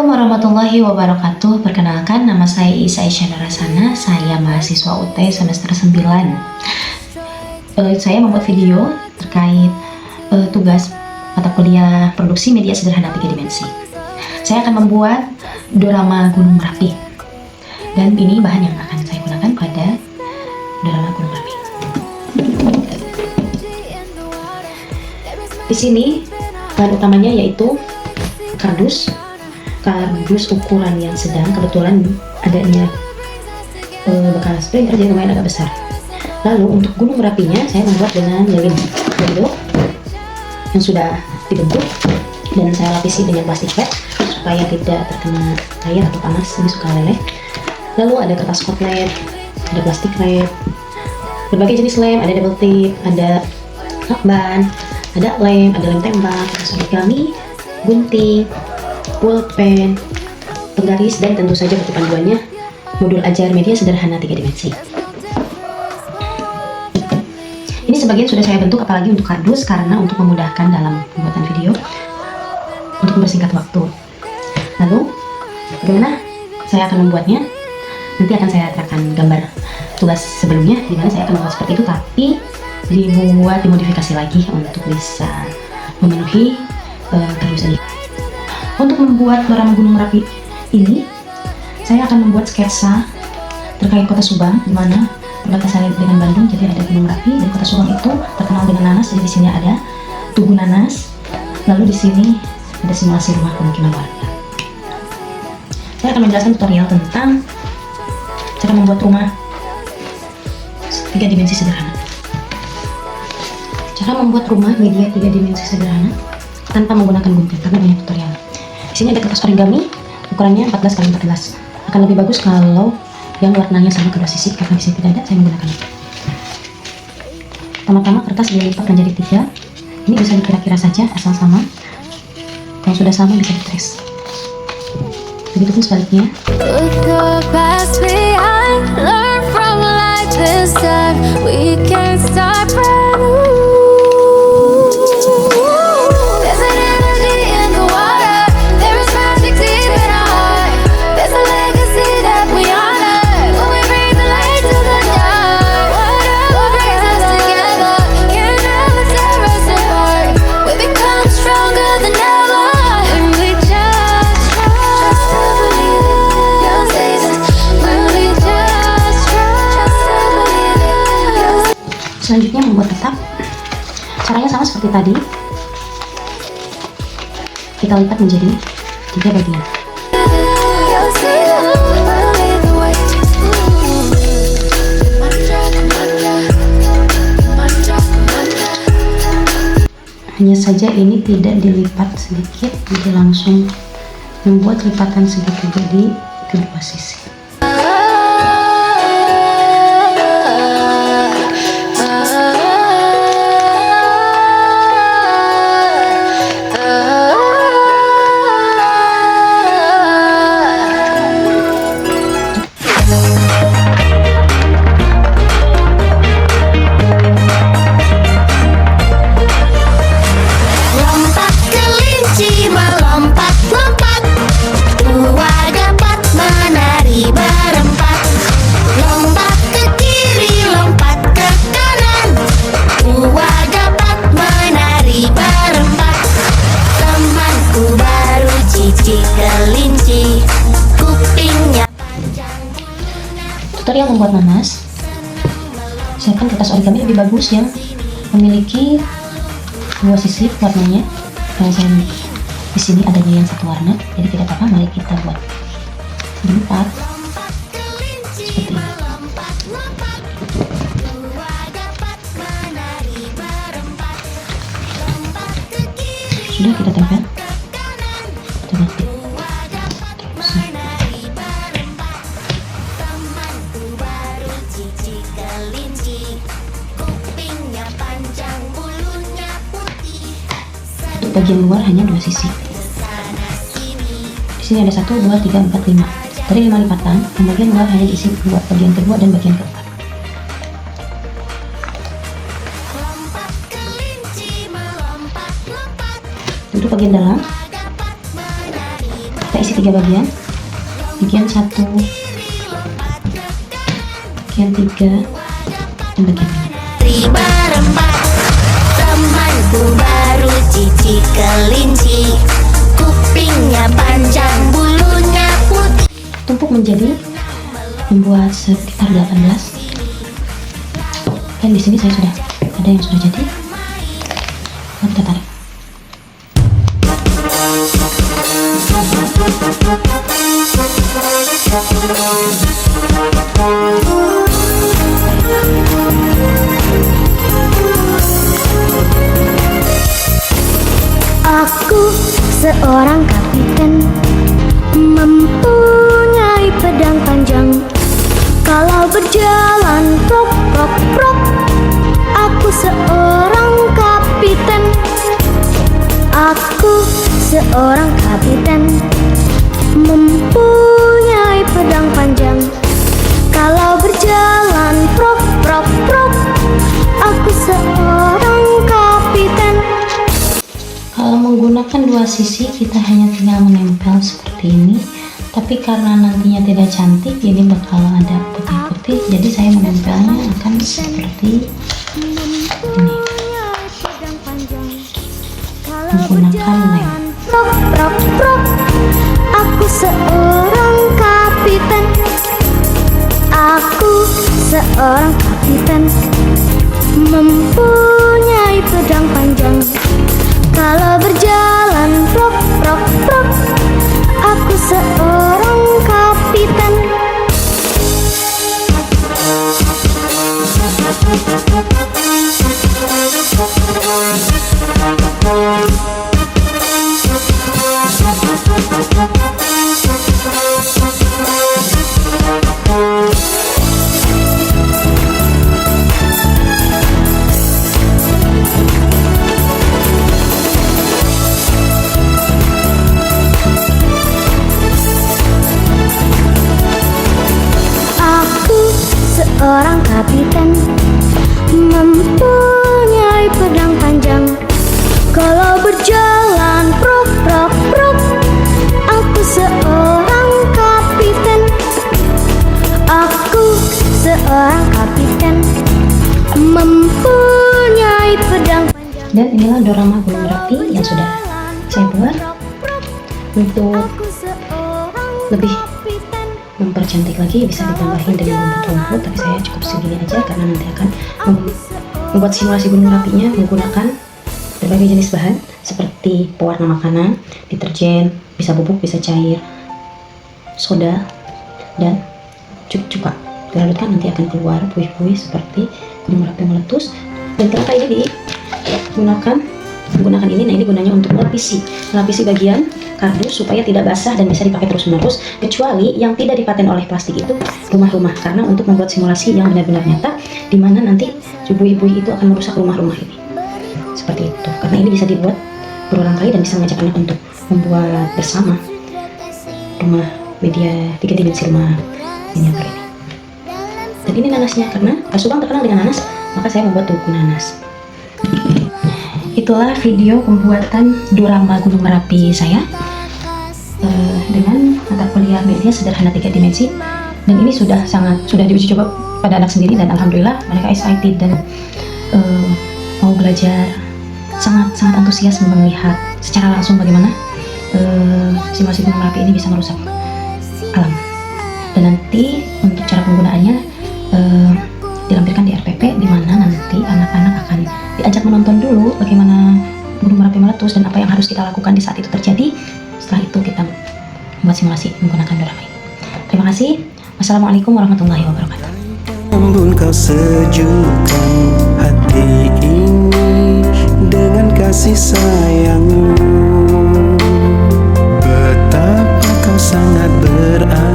Assalamualaikum warahmatullahi wabarakatuh. Perkenalkan, nama saya Isa Isyana Rasana. Saya mahasiswa UT semester 9. Saya membuat video terkait tugas mata kuliah produksi media sederhana 3 dimensi. Saya akan membuat diorama Gunung Merapi. Dan ini bahan yang akan saya gunakan pada diorama Gunung Merapi. Di sini bahan utamanya yaitu kardus ukuran yang sedang, kebetulan adanya bekas printer jadi lumayan agak besar. Lalu untuk gunung merapinya saya membuat dengan lilin bentuk yang sudah dibentuk dan saya lapisi dengan plastik wrap supaya tidak terkena air atau panas, ini suka leleh. Lalu ada kertas kotlet, ada plastik wrap, berbagai jenis lem, ada double tip, ada lakban, ada lem tembak, kertas origami, gunting, pulpen, penggaris, dan tentu saja buku panduannya, modul ajar media sederhana 3 dimensi. Ini sebagian sudah saya bentuk, apalagi untuk kardus, karena untuk memudahkan dalam pembuatan video, untuk mempersingkat waktu. Lalu, bagaimana saya akan membuatnya? Nanti akan saya terapkan gambar tugas sebelumnya, di mana saya akan membuat seperti itu, tapi dimodifikasi lagi untuk bisa memenuhi kardus ini. Untuk membuat diorama Gunung Merapi ini, saya akan membuat sketsa terkait kota Subang, di mana perbatasan dengan Bandung. Jadi ada Gunung Merapi dan kota Subang itu terkenal dengan nanas. Jadi di sini ada tugu nanas. Lalu di sini ada simulasi rumah pemukiman warga. Saya akan menjelaskan tutorial tentang cara membuat rumah 3 dimensi sederhana. Cara membuat rumah media 3 dimensi sederhana tanpa menggunakan gunting, karena banyak tutorial. Di sini ada kertas origami, ukurannya 14x14. Akan lebih bagus kalau yang warnanya sama kedua sisi, karena di sini tidak ada, saya menggunakan itu. Pertama-tama kertas dilipat menjadi 3. Ini bisa dikira-kira saja, asal sama. Kalau sudah sama bisa di-trace. Begitupun sebaliknya. Selanjutnya membuat tetap. Caranya sama seperti tadi. Kita lipat menjadi 3 bagian. Hanya saja ini tidak dilipat sedikit, jadi langsung membuat lipatan segitiga di kedua sisi. Tutorial membuat nanas. Siapkan kertas origami lebih bagus yang memiliki 2 sisi warnanya. Karena saya di sini adanya yang satu warna, jadi tidak apa-apa. Mari kita buat dilipat seperti ini. Sudah kita tempel. Untuk bagian luar hanya 2 sisi. Di sini ada 1, 2, 3, 4, 5. Dari 5 lipatan, yang bagian luar hanya diisi 2, bagian kedua dan bagian keempat. Untuk bagian dalam, kita isi isi 3 bagian. Bagian 1, bagian 3, dan bagian ini. Berempat, temanku baru cici kelinci, kupingnya panjang, bulunya putih. Tumpuk menjadi membuat sekitar 18. Dan di sini saya sudah ada yang sudah jadi. Nah, kita tarik. Aku seorang kapiten, mempunyai pedang panjang. Kalau berjalan prok prok prok, aku seorang kapiten. Aku seorang kapiten, mempunyai pedang panjang. Kalau berjalan prok prok prok, aku seorang kapiten. Kalau menggunakan 2 sisi, kita hanya tinggal menempel seperti ini. Tapi karena nantinya tidak cantik, jadi bakal ada putih-putih. Jadi saya menempelnya akan seperti ini, menggunakan lem. Prok prok prok, aku seorang kapiten. Aku seorang kapiten, mempunyai pedang panjang. Kalau berjalan prok prok prok, aku seorang kapiten. Seorang kapiten, mempunyai pedang panjang. Kalau berjalan prok prok prok, aku seorang kapiten. Aku seorang kapiten, mempunyai pedang panjang. Dan inilah diorama Gunung Merapi yang sudah saya buat. Untuk lebih mempercantik lagi bisa ditambahin dengan rumput-rumput, tapi saya cukup segini aja karena nanti akan membuat simulasi Gunung Merapinya menggunakan berbagai jenis bahan seperti pewarna makanan, deterjen, bisa bubuk, bisa cair, soda, dan cuka. Dilarutkan nanti akan keluar buih-buih seperti Gunung Merapi meletus. Dan kenapa ini menggunakan ini? Nah, ini gunanya untuk melapisi bagian kardus supaya tidak basah dan bisa dipakai terus-menerus, kecuali yang tidak dipaten oleh plastik itu rumah-rumah, karena untuk membuat simulasi yang benar-benar nyata di mana nanti buih-buih itu akan merusak rumah-rumah ini. Seperti itu. Karena ini bisa dibuat berulang kali dan bisa mengajak anak untuk membuat bersama rumah media 3 dimensi rumah miniatur ini. Dan ini nanasnya, karena Pak Subang terkenal dengan nanas, maka saya membuat tungku nanas. Itulah video pembuatan diorama Gunung Merapi saya dengan mata kuliah media sederhana 3 dimensi. Dan ini sudah diuji coba pada anak sendiri, dan alhamdulillah mereka excited dan mau belajar, sangat antusias melihat secara langsung bagaimana simulasi Gunung Merapi ini bisa merusak alam. Dan nanti untuk cara penggunaannya dilampirkan di RPP, di mana nanti anak-anak akan diajak menonton dulu bagaimana Gunung Merapi meletus dan apa yang harus kita lakukan di saat itu terjadi. Setelah itu kita membuat simulasi menggunakan diorama ini. Terima kasih. Wassalamualaikum warahmatullahi wabarakatuh. Namun kau sejukkan hati ini dengan kasih sayangmu. Betapa kau sangat berarti